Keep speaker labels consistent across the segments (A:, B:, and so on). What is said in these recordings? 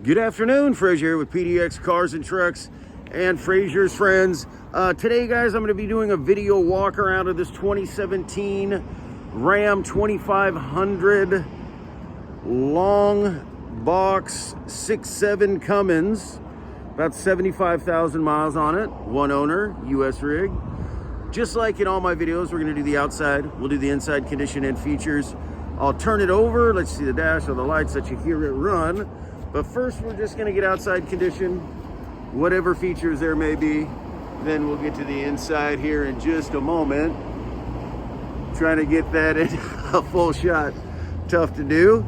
A: Good afternoon, Frazier here with PDX Cars and Trucks and Frazier's Friends. Today, guys, I'm going to be doing a video walk around of this 2017 Ram 2500 long box 6.7 Cummins. About 75,000 miles on it. One owner, US rig. Just like in all my videos, we're going to do the outside. We'll do the inside condition and features. I'll turn it over. Let's see the dash or the lights that you hear it run. But first, we're just gonna get outside condition, whatever features there may be. Then we'll get to the inside here in just a moment. Trying to get that in a full shot, tough to do.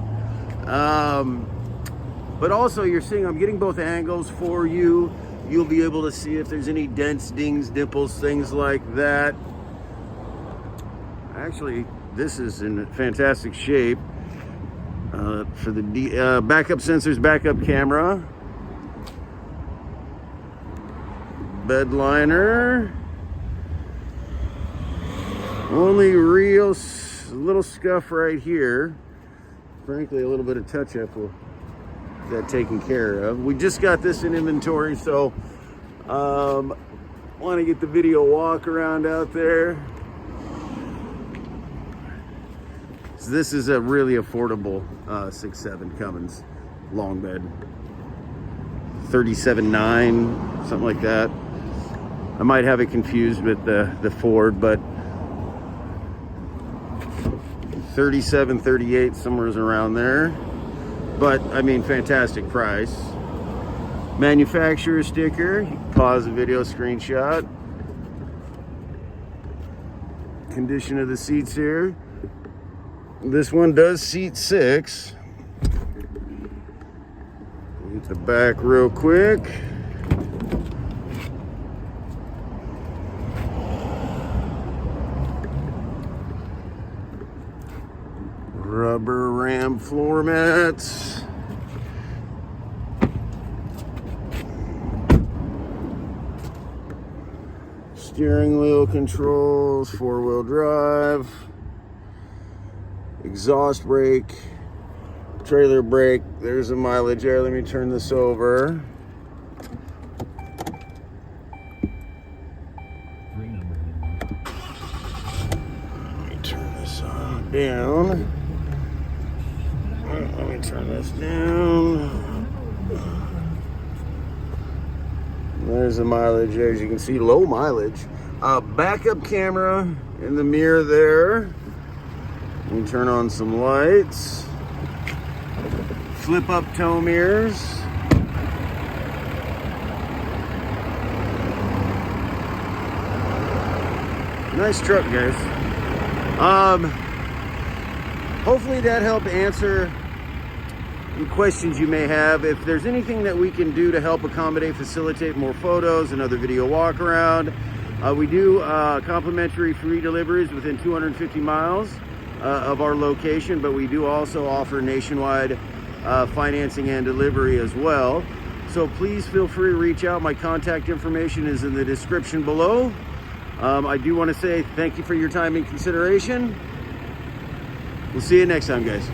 A: But also you're seeing I'm getting both angles for you. You'll be able to see if there's any dents, dings, dimples, things like that. Actually, this is in fantastic shape. For the backup sensors, backup camera, bed liner, only real little scuff right here. Frankly, a little bit of touch-up will get that taken care of. We just got this in inventory, so want to get the video walk around out there. So this is a really affordable 6.7 Cummins long bed, 37.9, something like that. I might have it confused with the Ford, but 37, 38, somewhere around there. But I mean, fantastic price. Manufacturer sticker. You can pause the video, screenshot. Condition of the seats here. This one does seat 6. Get the back real quick. Rubber Ram floor mats. Steering wheel controls, 4-wheel drive. Exhaust brake, trailer brake. There's the mileage there. Let me turn this over. Let me turn this on down. Let me turn this down. There's the mileage there. As you can see, low mileage. Backup camera in the mirror there. Let me turn on some lights. Flip up tow mirrors. Nice truck, guys. Hopefully that helped answer any questions you may have. If there's anything that we can do to help accommodate, facilitate more photos, another video walk around, we do complimentary free deliveries within 250 miles. Of our location, but we do also offer nationwide financing and delivery as well. So please feel free to reach out. My contact information is in the description below. I do want to say thank you for your time and consideration. We'll see you next time, guys.